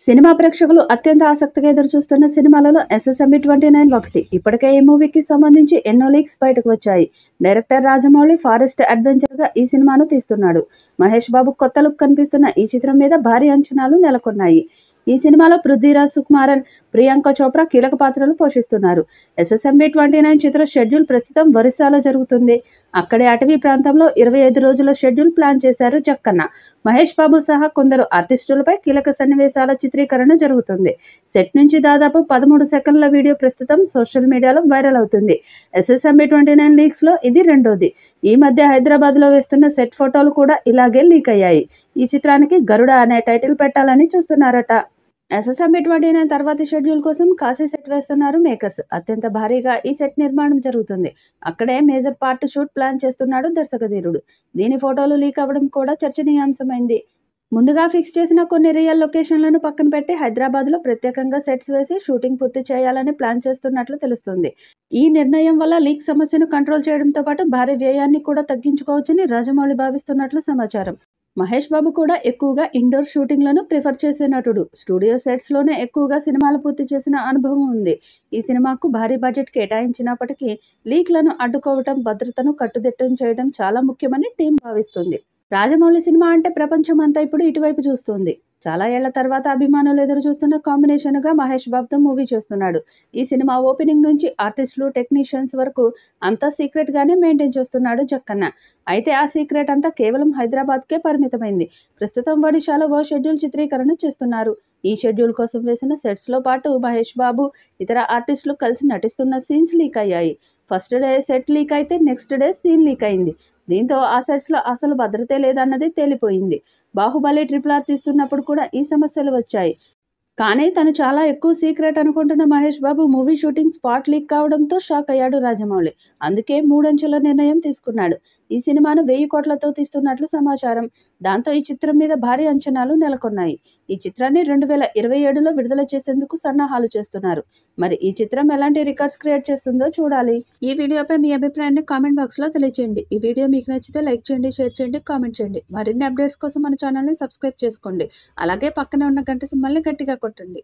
Cinema ప్రేక్షకులు అత్యంత ఆసక్తిగా ఎదురుచూస్తున్న సినిమాలలో SSMB29 ఒకటి. ఇప్పటికే ఈ మూవీకి సంబంధించి ఎన్నో లీక్స్ బయటకు వచ్చాయి. డైరెక్టర్ రాజమౌళి ఫారెస్ట్ అడ్వెంచర్గా ఈ సినిమాను తీస్తున్నాడు. మహేష్ బాబు కొత్త లుక్ కనిపిస్తున్న ఈ చిత్రం మీద భారీ అంచనాలు నెలకొన్నాయి. ఈ సినిమాలో పృథ్వీరాజ్ సుకుమారన్, ప్రియాంక చోప్రా కీలక పాత్రలు పోషిస్తున్నారు. SSMB29 చిత్ర షెడ్యూల్ ప్రస్తుతం ఒరిస్సాలో జరుగుతుంది. అక్కడే అటవీ ప్రాంతంలో 25 రోజుల షెడ్యూల్ ప్లాన్ చేశారు జక్కన్న. మహేష్ బాబు సహా కొందరు ఆర్టిస్టులపై కీలక సన్నివేశాల చిత్రీకరణ జరుగుతుంది. సెట్ నుంచి దాదాపు 13 సెకండ్ల వీడియో ప్రస్తుతం సోషల్ మీడియాలో వైరల్ అవుతుంది. SSMB29 లీక్స్ లో ఇది రెండోది. ఈ మధ్య హైదరాబాద్ లో వేస్తున్న సెట్ ఫోటోలు కూడా ఇలాగే లీక్ అయ్యాయి. ఈ చిత్రానికి గరుడ అనే టైటిల్ పెట్టాలని చూస్తున్నారట. SSMB29 తర్వాతి షెడ్యూల్ కోసం కాశీ సెట్ వేస్తున్నారు మేకర్స్. అత్యంత భారీగా ఈ సెట్ నిర్మాణం జరుగుతుంది. అక్కడే మేజర్ పార్ట్ షూట్ ప్లాన్ చేస్తున్నాడు దర్శకధీరుడు. దీని ఫోటోలు లీక్ అవ్వడం కూడా చర్చనీయాంశమైంది. ముందుగా ఫిక్స్ చేసిన కొన్ని రియల్ లొకేషన్లను పక్కన పెట్టి హైదరాబాద్లో ప్రత్యేకంగా సెట్స్ వేసి షూటింగ్ పూర్తి చేయాలని ప్లాన్ చేస్తున్నట్లు తెలుస్తుంది. ఈ నిర్ణయం వల్ల లీక్ సమస్యను కంట్రోల్ చేయడంతో పాటు భారీ వ్యయాన్ని కూడా తగ్గించుకోవచ్చని రాజమౌళి భావిస్తున్నట్లు సమాచారం. మహేష్ బాబు కూడా ఎక్కువగా ఇండోర్ షూటింగ్లను ప్రిఫర్ చేసే నటుడు. స్టూడియో సెట్స్లోనే ఎక్కువగా సినిమాలు పూర్తి చేసిన అనుభవం ఉంది. ఈ సినిమాకు భారీ బడ్జెట్ కేటాయించినప్పటికీ లీక్లను అడ్డుకోవటం, భద్రతను కట్టుదిట్టం చేయడం చాలా ముఖ్యమని టీం భావిస్తుంది. రాజమౌళి సినిమా అంటే ప్రపంచం అంతా ఇప్పుడు ఇటువైపు చూస్తుంది. చాలా ఏళ్ల తర్వాత అభిమానులు ఎదురు చూస్తున్న కాంబినేషన్గా మహేష్ బాబుతో మూవీ చేస్తున్నాడు. ఈ సినిమా ఓపెనింగ్ నుంచి ఆర్టిస్టులు, టెక్నీషియన్స్ వరకు అంతా సీక్రెట్గానే మెయింటైన్ చేస్తున్నాడు జక్కన్న. అయితే ఆ సీక్రెట్ అంతా కేవలం హైదరాబాద్కే పరిమితమైంది. ప్రస్తుతం ఒడిశాలో ఓ షెడ్యూల్ చిత్రీకరణ చేస్తున్నారు. ఈ షెడ్యూల్ కోసం వేసిన సెట్స్లో పాటు మహేష్ బాబు, ఇతర ఆర్టిస్టులు కలిసి నటిస్తున్న సీన్స్ లీక్ అయ్యాయి. ఫస్ట్ డే సెట్ లీక్ అయితే నెక్స్ట్ డే సీన్ లీక్ అయింది. దీంతో ఆ సెట్స్లో అసలు భద్రతే లేదన్నది తేలిపోయింది. బాహుబలి RRR తీస్తున్నప్పుడు కూడా ఈ సమస్యలు వచ్చాయి. కానీ తను చాలా ఎక్కువ సీక్రెట్ అనుకుంటున్న Mahesh Babu movie shooting spot leak కావడంతో షాక్ అయ్యాడు రాజమౌళి. అందుకే 3 అంచెల నిర్ణయం తీసుకున్నాడు. ఈ సినిమాను 1000 కోట్లతో తీస్తున్నట్లు సమాచారం. దాంతో ఈ చిత్రం మీద భారీ అంచనాలు నెలకొన్నాయి. ఈ చిత్రాన్ని 2027లో విడుదల చేసేందుకు సన్నాహాలు చేస్తున్నారు. మరి ఈ చిత్రం ఎలాంటి రికార్డ్స్ క్రియేట్ చేస్తుందో చూడాలి. ఈ వీడియోపై మీ అభిప్రాయాన్ని కామెంట్ బాక్స్లో తెలియజేయండి. ఈ వీడియో మీకు నచ్చితే లైక్ చేయండి, షేర్ చేయండి, కామెంట్ చేయండి. మరిన్ని అప్డేట్స్ కోసం మన ఛానల్ని సబ్స్క్రైబ్ చేసుకోండి. అలాగే పక్కనే ఉన్న గంట సింబల్ని గట్టిగా కొట్టండి.